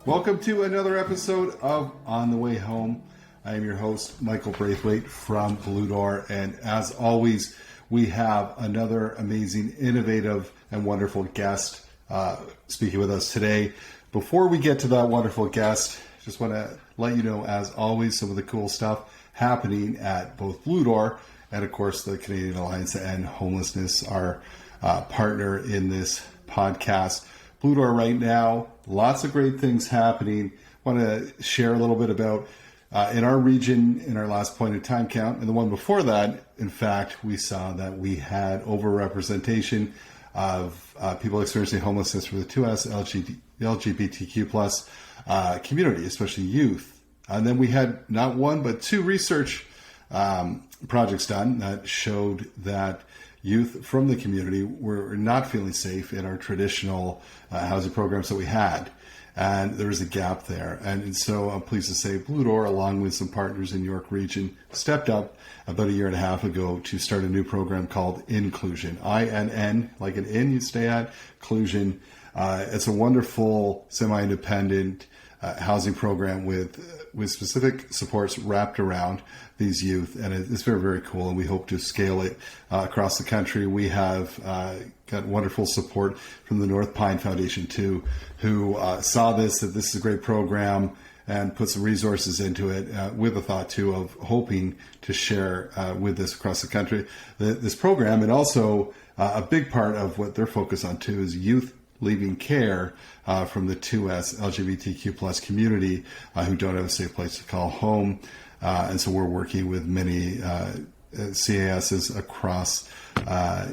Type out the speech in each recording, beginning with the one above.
Welcome to another episode of On the Way Home. I am your host, Michael Braithwaite from Blue Door, and as always, we have another amazing, innovative, and wonderful guest speaking with us today. Before we get to that wonderful guest, just want to let you know, as always, some of the cool stuff happening at both Blue Door and, of course, the Canadian Alliance to End Homelessness, our partner in this podcast. Blue Door right now, lots of great things happening. Want to share a little bit about in our region, in our last point of time count, and the one before that, in fact, we saw that we had overrepresentation of people experiencing homelessness for the 2S LGBTQ plus community, especially youth. And then we had not one, but two research projects done that showed that youth from the community were not feeling safe in our traditional housing programs that we had. And there was a gap there. And so I'm pleased to say Blue Door, along with some partners in York Region, stepped up about a year and a half ago to start a new program called Inclusion. INN, like an inn you stay at, Inclusion. It's a wonderful semi-independent housing program with specific supports wrapped around these youth, and it's very, very cool, and we hope to scale it across the country. We have got wonderful support from the North Pine Foundation too, who saw that this is a great program and put some resources into it with the thought too of hoping to share with this across the country this program. And also a big part of what they're focused on too is youth leaving care from the 2S LGBTQ plus community who don't have a safe place to call home. And so we're working with many CASs across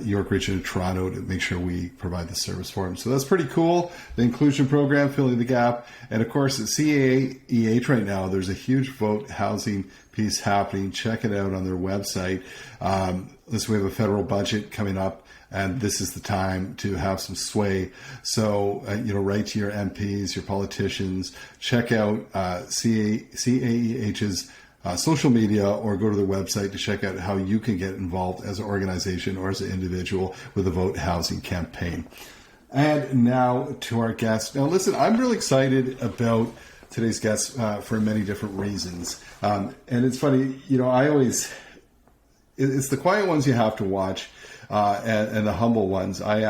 York Region and Toronto to make sure we provide the service for them. So that's pretty cool. The inclusion program, filling the gap. And of course, at CAEH right now, there's a huge vote housing piece happening. Check it out on their website. We have a federal budget coming up, and this is the time to have some sway. So, write to your MPs, your politicians, check out CAEH's social media, or go to their website to check out how you can get involved as an organization or as an individual with the Vote Housing campaign. And now to our guest. Now, listen, I'm really excited about today's guest for many different reasons. And it's funny, it's the quiet ones you have to watch. And the humble ones. we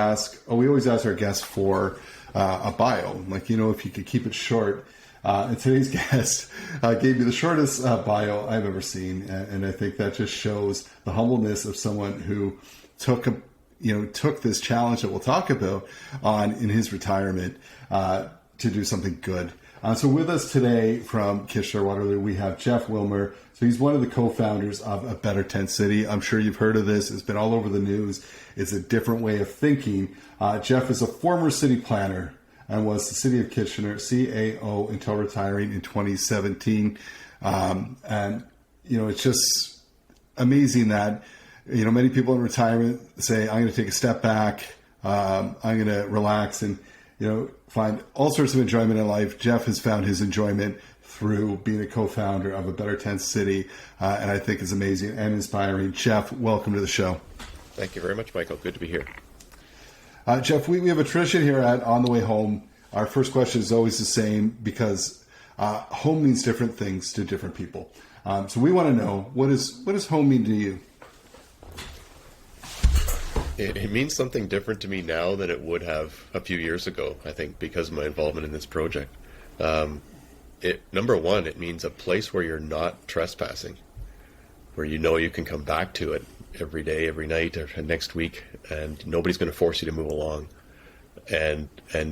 always ask our guests for a bio, if you could keep it short. And today's guest gave me the shortest bio I've ever seen, and I think that just shows the humbleness of someone who took this challenge that we'll talk about on in his retirement to do something good. So with us today from Kitchener-Waterloo, we have Jeff Wilmer. So he's one of the co-founders of A Better Tent City. I'm sure you've heard of this. It's been all over the news. It's a different way of thinking. Jeff is a former city planner and was the City of Kitchener CAO until retiring in 2017. It's just amazing that, many people in retirement say, I'm going to take a step back. I'm going to relax and, find all sorts of enjoyment in life. Jeff has found his enjoyment through being a co-founder of A Better Tent City, and I think it's amazing and inspiring. Jeff, welcome to the show. Thank you very much, Michael. Good to be here. Jeff, we have a tradition here at On the Way Home. Our first question is always the same because home means different things to different people. So we want to know, what does home mean to you? It means something different to me now than it would have a few years ago, I think, because of my involvement in this project. Number one, it means a place where you're not trespassing, where you can come back to it every day, every night, or next week, and nobody's going to force you to move along. And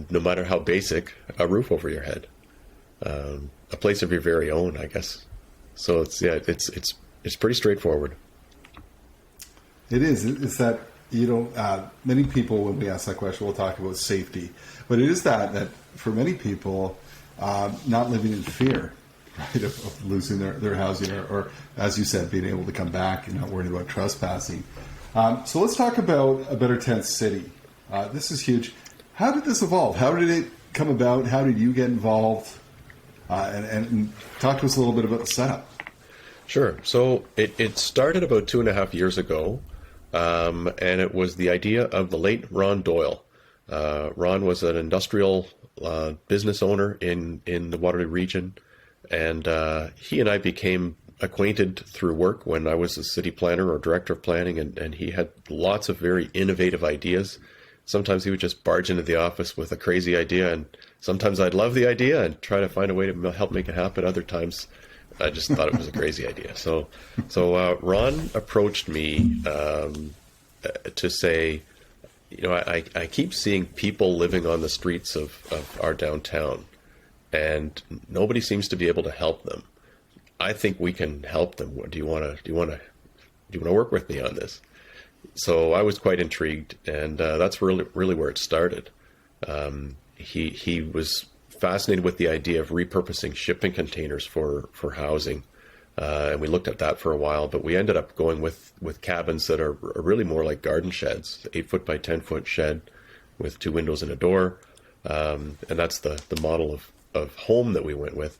no matter how basic, a roof over your head, a place of your very own, I guess. So it's pretty straightforward. It is. It's that. Many people, when we ask that question, will talk about safety. But it is that for many people, not living in fear, right, of losing their housing or, as you said, being able to come back and not worrying about trespassing. So let's talk about A Better Tent City. This is huge. How did this evolve? How did it come about? How did you get involved? And talk to us a little bit about the setup. Sure. So it started about 2.5 years ago. And it was the idea of the late Ron Doyle. Ron was an industrial business owner in the Waterloo region, and he and I became acquainted through work when I was a city planner or director of planning, and he had lots of very innovative ideas. Sometimes he would just barge into the office with a crazy idea, and sometimes I'd love the idea and try to find a way to help make it happen. Other times I just thought it was a crazy idea. So Ron approached me to say, I keep seeing people living on the streets of our downtown, and nobody seems to be able to help them. I think we can help them. Do you want to work with me on this? So I was quite intrigued, and that's really where it started. He was fascinated with the idea of repurposing shipping containers for housing, and we looked at that for a while. But we ended up going with cabins that are really more like garden sheds, 8-foot by 10-foot shed with 2 windows and a door, and that's the model of home that we went with.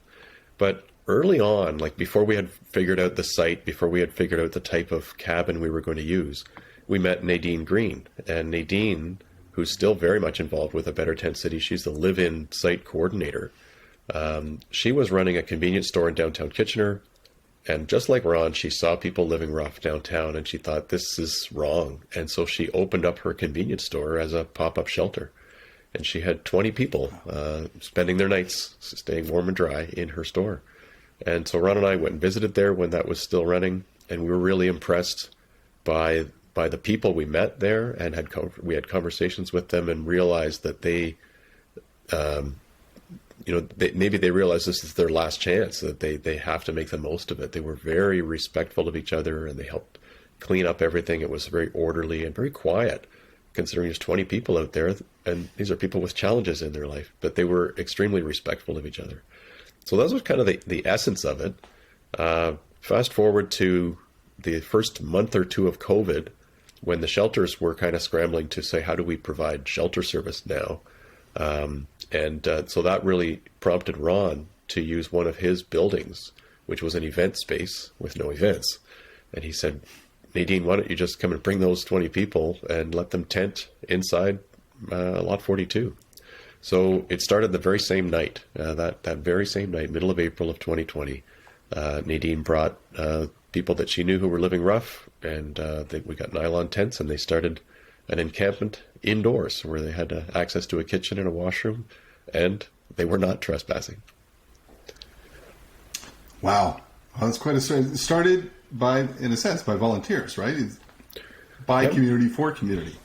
But early on, like before we had figured out the site, before we had figured out the type of cabin we were going to use, we met Nadine Green. And Nadine, who's still very much involved with A Better Tent City, she's the live-in site coordinator. She was running a convenience store in downtown Kitchener. And just like Ron, she saw people living rough downtown, and she thought, this is wrong. And so she opened up her convenience store as a pop-up shelter. And she had 20 people spending their nights staying warm and dry in her store. And so Ron and I went and visited there when that was still running, and we were really impressed by the people we met there, and we had conversations with them and realized that they maybe they realized this is their last chance, that they have to make the most of it. They were very respectful of each other, and they helped clean up everything. It was very orderly and very quiet, considering there's 20 people out there, and these are people with challenges in their life, but they were extremely respectful of each other. So that was kind of the essence of it. Fast forward to the first month or two of COVID, when the shelters were kind of scrambling to say, how do we provide shelter service now? So that really prompted Ron to use one of his buildings, which was an event space with no events. And he said, Nadine, why don't you just come and bring those 20 people and let them tent inside Lot 42? So it started the very same night, that very same night, middle of April of 2020. Nadine brought people that she knew who were living rough, and we got nylon tents, and they started an encampment indoors where they had access to a kitchen and a washroom, and they were not trespassing. Wow. Well, that's quite a story. It started in a sense, by volunteers, right? By community for community.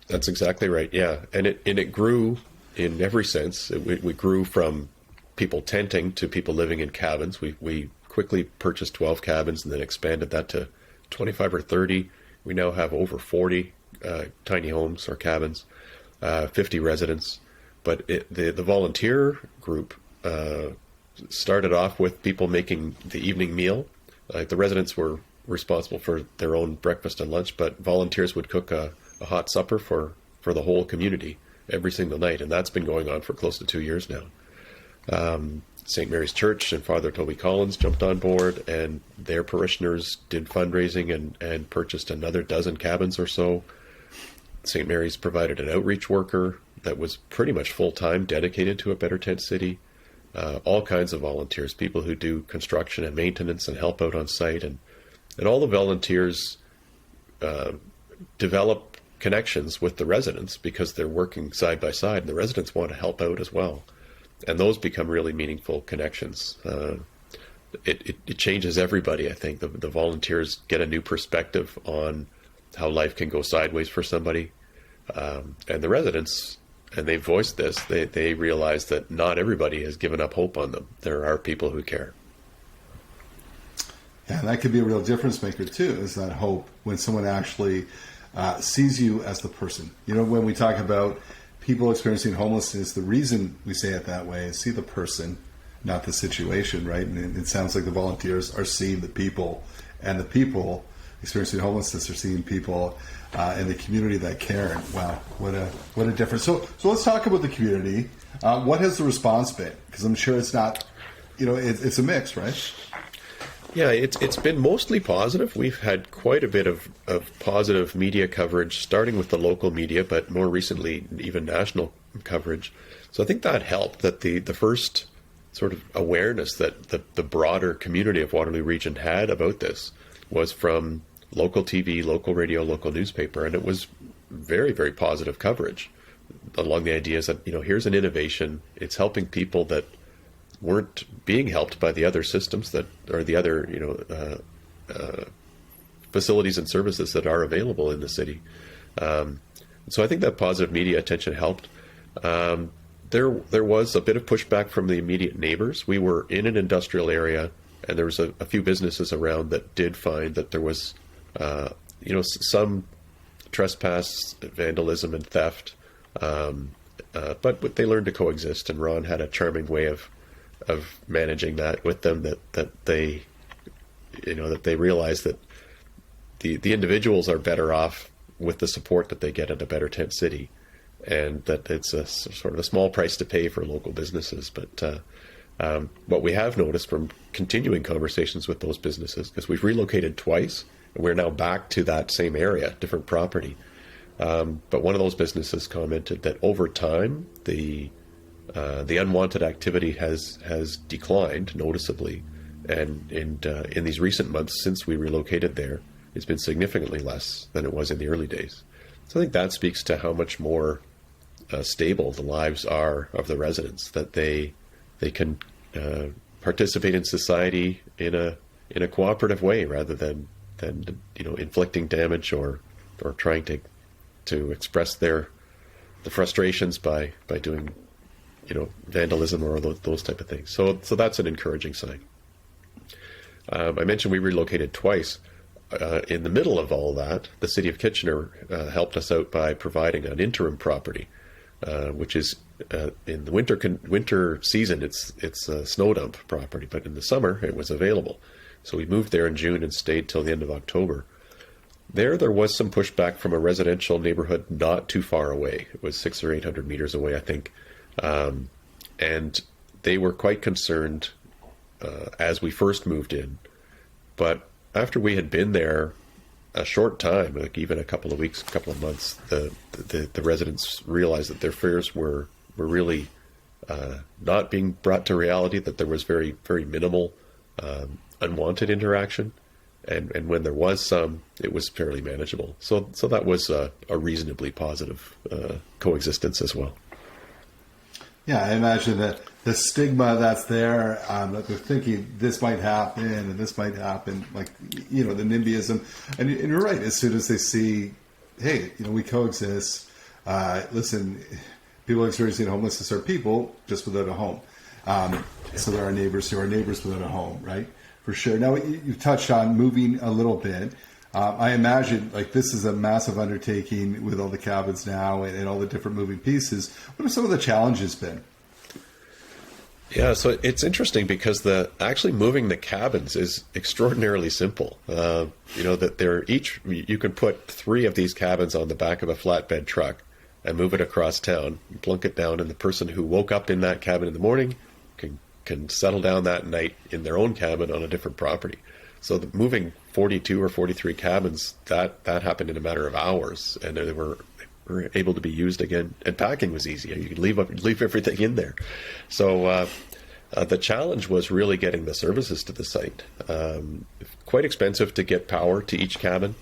That's exactly right, yeah. And it grew in every sense. We grew from people tenting to people living in cabins. We quickly purchased 12 cabins and then expanded that to 25 or 30. We now have over 40 tiny homes or cabins, 50 residents. But the volunteer group started off with people making the evening meal. Like the residents were responsible for their own breakfast and lunch, but volunteers would cook a hot supper for the whole community every single night, and that's been going on for close to 2 years now. St. Mary's Church and Father Toby Collins jumped on board, and their parishioners did fundraising and purchased another dozen cabins or so. St. Mary's provided an outreach worker that was pretty much full-time, dedicated to A Better Tent City. All kinds of volunteers, people who do construction and maintenance and help out on site, and all the volunteers develop connections with the residents because they're working side by side, and the residents want to help out as well. And those become really meaningful connections. It changes everybody, I think. The volunteers get a new perspective on how life can go sideways for somebody. And the residents, and they voiced this, they realize that not everybody has given up hope on them. There are people who care. Yeah, and that could be a real difference maker too, is that hope when someone actually sees you as the person. When we talk about people experiencing homelessness, the reason we say it that way is see the person, not the situation, right? And it sounds like the volunteers are seeing the people, and the people experiencing homelessness are seeing people in the community that care. And wow, what a difference. So let's talk about the community. What has the response been? Because I'm sure it's not, it's a mix, right? Yeah, it's been mostly positive. We've had quite a bit of positive media coverage, starting with the local media, but more recently even national coverage. So I think that helped, that the first sort of awareness that the broader community of Waterloo Region had about this was from local TV, local radio, local newspaper, and it was very, very positive coverage along the ideas that, here's an innovation. It's helping people that weren't being helped by the other systems that, or the other, facilities and services that are available in the city. So I think that positive media attention helped. There was a bit of pushback from the immediate neighbors. We were in an industrial area, and there was a few businesses around that did find that there was, some trespass, vandalism, and theft. But they learned to coexist, and Ron had a charming way of managing that with them. That they realized that the individuals are better off with the support that they get at a Better Tent City, and that it's a sort of a small price to pay for local businesses. But what we have noticed from continuing conversations with those businesses, because we've relocated twice, and we're now back to that same area, different property. But one of those businesses commented that over time, the unwanted activity has declined noticeably, and in these recent months since we relocated there, it's been significantly less than it was in the early days. So I think that speaks to how much more stable the lives are of the residents, that they can participate in society in a cooperative way rather than inflicting damage or trying to express the frustrations by doing vandalism or those type of things. So that's an encouraging sign. I mentioned we relocated twice. In the middle of all that, the City of Kitchener helped us out by providing an interim property, which is in the winter season it's a snow dump property, but in the summer it was available. So we moved there in June and stayed till the end of October. There was some pushback from a residential neighborhood not too far away. It was 600 or 800 meters away, I think. And they were quite concerned as we first moved in. But after we had been there a short time, like even a couple of weeks, a couple of months, the residents realized that their fears were really not being brought to reality, that there was very, very minimal unwanted interaction. And when there was some, it was fairly manageable. So that was a reasonably positive coexistence as well. Yeah, I imagine that the stigma that's there, that they're thinking this might happen and this might happen, like, the NIMBYism. And you're right, as soon as they see, hey, we coexist, listen, people experiencing homelessness are people just without a home. So there are neighbors who are neighbors without a home, right? For sure. Now, you touched on moving a little bit. I imagine this is a massive undertaking with all the cabins now and all the different moving pieces. What have some of the challenges been? Yeah, so it's interesting because actually moving the cabins is extraordinarily simple. That they're you can put 3 of these cabins on the back of a flatbed truck and move it across town, plunk it down, and the person who woke up in that cabin in the morning can settle down that night in their own cabin on a different property. So moving 42 or 43 cabins, that happened in a matter of hours, and they were able to be used again. And packing was easy; you could leave everything in there. So the challenge was really getting the services to the site. Quite expensive to get power to each cabin,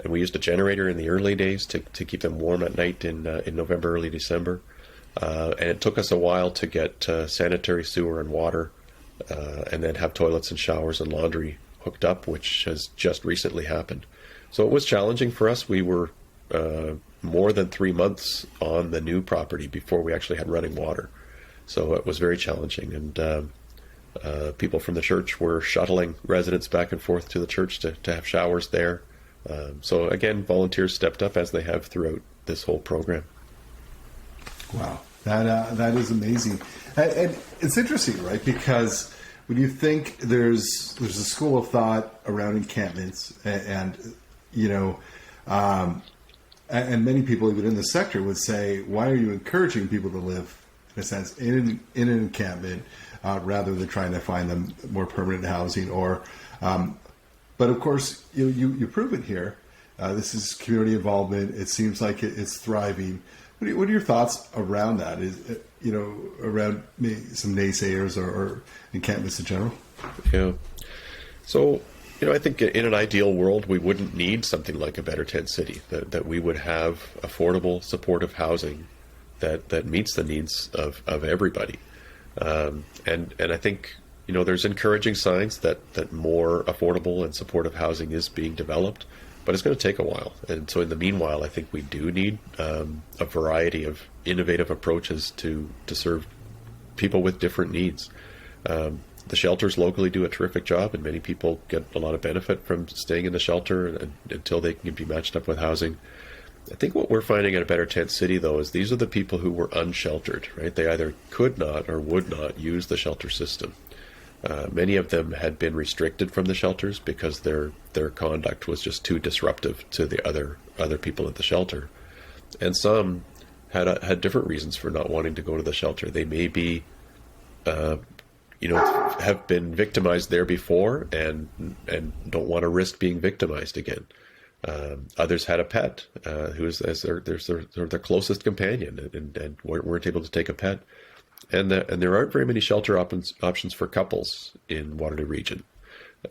and we used a generator in the early days to keep them warm at night in November, early December. And it took us a while to get sanitary sewer and water, and then have toilets and showers and laundry hooked up, which has just recently happened. So it was challenging for us. We were more than 3 months on the new property before we actually had running water. So it was very challenging. And people from the church were shuttling residents back and forth to the church to have showers there. So again, volunteers stepped up as they have throughout this whole program. Wow, that is amazing, and it's interesting, right? Because when you think there's a school of thought around encampments, and many people even in the sector would say, why are you encouraging people to live, in a sense, in an encampment rather than trying to find them more permanent housing? But of course, you prove it here. This is community involvement. It seems like it's thriving. What are your thoughts around that? Is around maybe some naysayers or encampments in general? Yeah. So, I think in an ideal world, we wouldn't need something like a Better Tent City, that we would have affordable, supportive housing that meets the needs of everybody. And I think, there's encouraging signs that more affordable and supportive housing is being developed, but it's going to take a while. And so in the meanwhile, I think we do need a variety of innovative approaches to serve people with different needs. The shelters locally do a terrific job, and many people get a lot of benefit from staying in the shelter until they can be matched up with housing. I think what we're finding at a Better Tent City, though, is these are the people who were unsheltered, right? They either could not or would not use the shelter system. Many of them had been restricted from the shelters because their conduct was just too disruptive to the other people at the shelter, and some had different reasons for not wanting to go to the shelter. They may be have been victimized there before and don't want to risk being victimized again. Others had a pet who's as their closest companion and weren't able to take a pet. And there aren't very many shelter options for couples in Waterloo Region.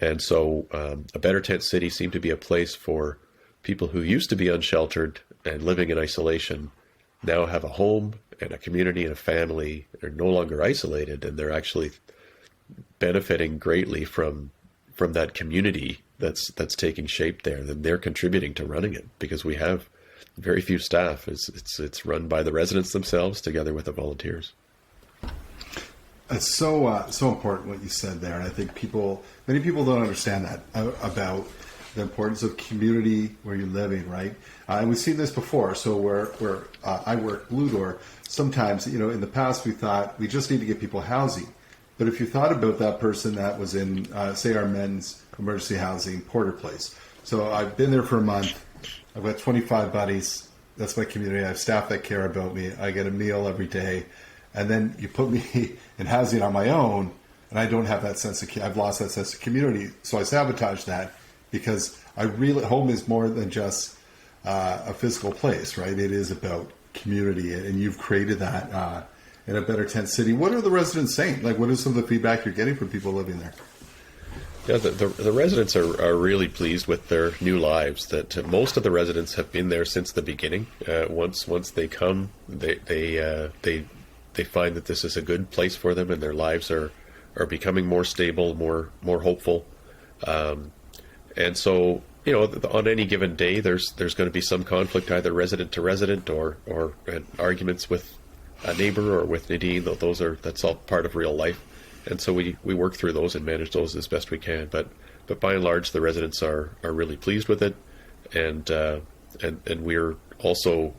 And so a Better Tent City seemed to be a place for people who used to be unsheltered and living in isolation, now have a home and a community and a family. They're no longer isolated, and they're actually benefiting greatly from that community that's taking shape there. And they're contributing to running it because we have very few staff. It's run by the residents themselves together with the volunteers. It's so important what you said there, and I think many people don't understand that about the importance of community where you're living, right? And we've seen this before. So where I work, Blue Door, sometimes in the past we thought we just need to get people housing, but if you thought about that person that was in say our men's emergency housing, Porter Place. So I've been there for a month. I've got 25 buddies. That's my community. I have staff that care about me. I get a meal every day. And then you put me in housing on my own, and I don't have that sense of, I've lost that sense of community. So I sabotage that because home is more than just a physical place, right? It is about community, and you've created that in a Better Tent City. What are the residents saying? Like, what is some of the feedback you're getting from people living there? Yeah, the residents are really pleased with their new lives. That most of the residents have been there since the beginning. Once they come, they find that this is a good place for them, and their lives are becoming more stable, more hopeful. And so, on any given day, there's going to be some conflict, either resident to resident or arguments with a neighbor or with Nadine. That's all part of real life. And so we work through those and manage those as best we can. But by and large, the residents are really pleased with it, and we're also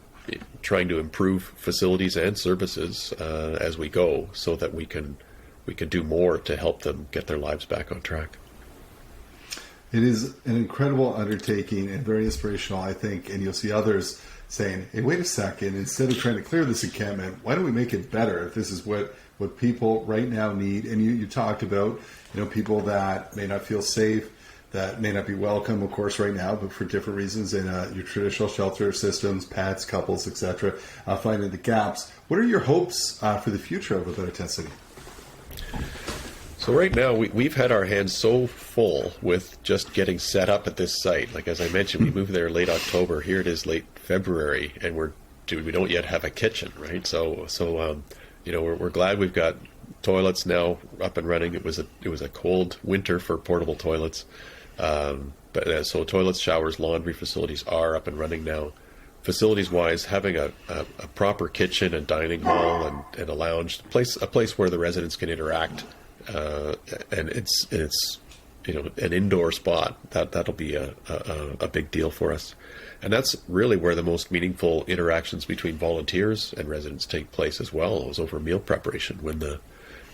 trying to improve facilities and services as we go, so that we can do more to help them get their lives back on track. It is an incredible undertaking and very inspirational, I think. And you'll see others saying, "Hey, wait a second! Instead of trying to clear this encampment, why don't we make it better? If this is what people right now need." And you talked about people that may not feel safe, that may not be welcome, of course, right now, but for different reasons in your traditional shelter systems, pets, couples, etc., finding the gaps. What are your hopes for the future of a Better Tent City? So right now, we've had our hands so full with just getting set up at this site. Like, as I mentioned, we moved there late October. Here it is late February, and we don't yet have a kitchen, right? So we're glad we've got toilets now up and running. It was a cold winter for portable toilets. So toilets, showers, laundry facilities are up and running now. Facilities-wise, having a proper kitchen and dining hall and a lounge, a place where the residents can interact, and it's an indoor spot, that'll be a big deal for us. And that's really where the most meaningful interactions between volunteers and residents take place as well, is over meal preparation. When the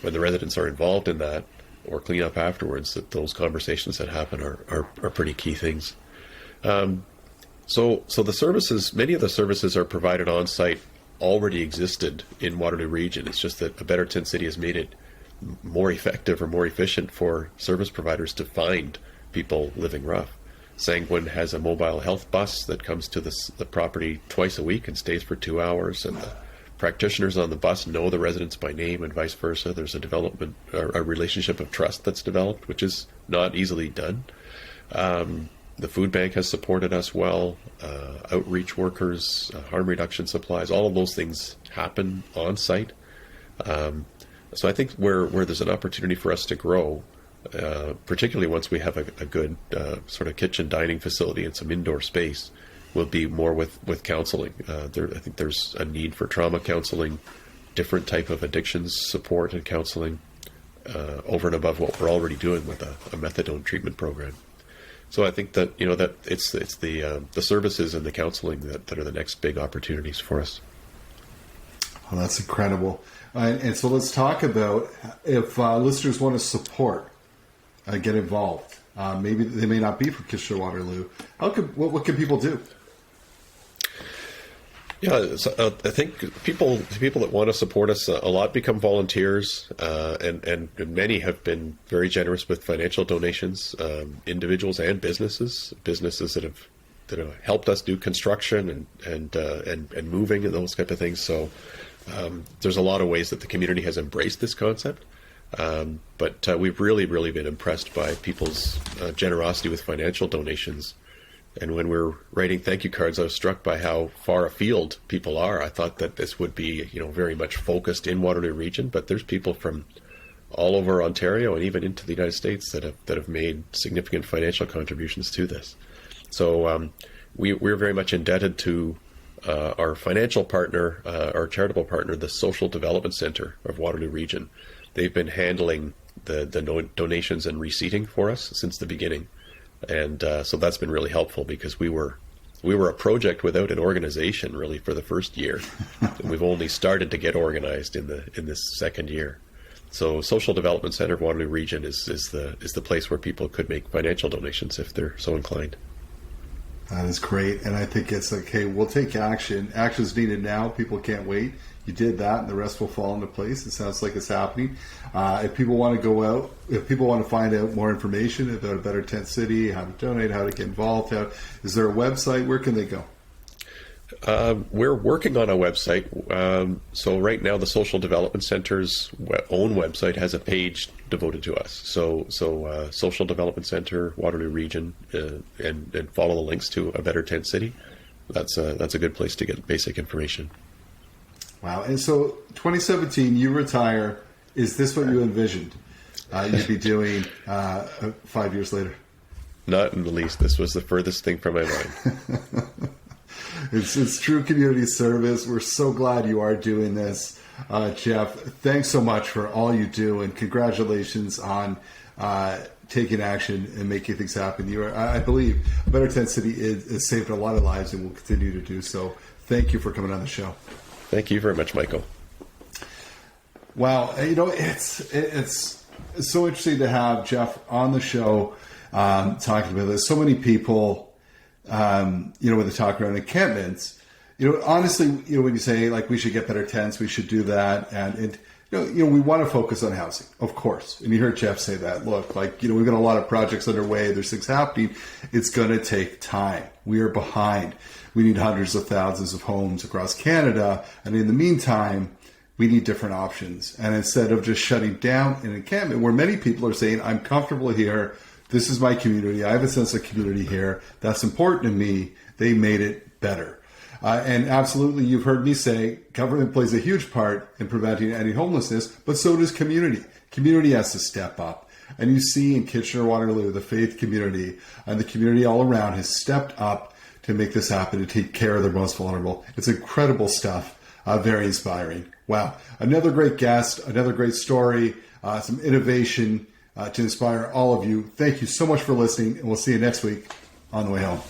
residents are involved in that, or clean up afterwards, that those conversations that happen are pretty key things. So the services, many of the services are provided on site, already existed in Waterloo Region. It's just that a Better Tent City has made it more effective or more efficient for service providers to find people living rough. Sanguine has a mobile health bus that comes to the property twice a week and stays for 2 hours, and the practitioners on the bus know the residents by name and vice versa. There's a relationship of trust that's developed, which is not easily done. The food bank has supported us well. Outreach workers, harm reduction supplies, all of those things happen on site. So I think where there's an opportunity for us to grow, particularly once we have a good sort of kitchen dining facility and some indoor space, will be more with counseling. I think there's a need for trauma counseling, different type of addictions support and counseling, over and above what we're already doing with a methadone treatment program. So I think that that it's the services and the counseling that are the next big opportunities for us. Well, that's incredible. And so let's talk about if listeners want to support, get involved. Maybe they may not be from Kitchener-Waterloo. What can people do? Yeah, so, I think people that want to support us a lot become volunteers, and many have been very generous with financial donations. Individuals and businesses that have helped us do construction and moving and those type of things. So there's a lot of ways that the community has embraced this concept, but we've really been impressed by people's generosity with financial donations. And when we're writing thank you cards, I was struck by how far afield people are. I thought that this would be, very much focused in Waterloo Region, but there's people from all over Ontario and even into the United States that have made significant financial contributions to this. So we're very much indebted to our financial partner, our charitable partner, the Social Development Centre of Waterloo Region. They've been handling the donations and receipting for us since the beginning. And so that's been really helpful because we were a project without an organization really for the first year, and we've only started to get organized in this second year. So Social Development Centre of Waterloo Region is the place where people could make financial donations if they're so inclined. That is great, and I think it's like, hey, we'll take action. Action's needed now. People can't wait. You did that, and the rest will fall into place. It sounds like it's happening. If people want to go out, if people want to find out more information about a Better Tent City, how to donate, how to get involved, is there a website? Where can they go? We're working on a website. So right now, the Social Development Centre's own website has a page devoted to us. So Social Development Centre, Waterloo Region, and follow the links to a Better Tent City. That's a good place to get basic information. Wow. And so 2017, you retire. Is this what you envisioned you'd be doing 5 years later? Not in the least. This was the furthest thing from my mind. It's true community service. We're so glad you are doing this. Jeff, thanks so much for all you do, and congratulations on taking action and making things happen. I believe Better Tent City has saved a lot of lives and will continue to do so. Thank you for coming on the show. Thank you very much, Michael. Wow, it's so interesting to have Jeff on the show talking about this. So many people, when they talk around encampments, honestly, when you say like we should get better tents, we should do that, and we want to focus on housing, of course. And you heard Jeff say that. Look, we've got a lot of projects underway. There's things happening. It's going to take time. We are behind. We need hundreds of thousands of homes across Canada. And in the meantime, we need different options. And instead of just shutting down an encampment where many people are saying, I'm comfortable here. This is my community. I have a sense of community here. That's important to me. They made it better. And absolutely, you've heard me say government plays a huge part in preventing any homelessness, but so does community. Community has to step up. And you see in Kitchener-Waterloo, the faith community and the community all around has stepped up to make this happen, to take care of the most vulnerable. It's incredible stuff. Very inspiring. Wow. Another great guest, another great story, some innovation to inspire all of you. Thank you so much for listening, and we'll see you next week on the way home.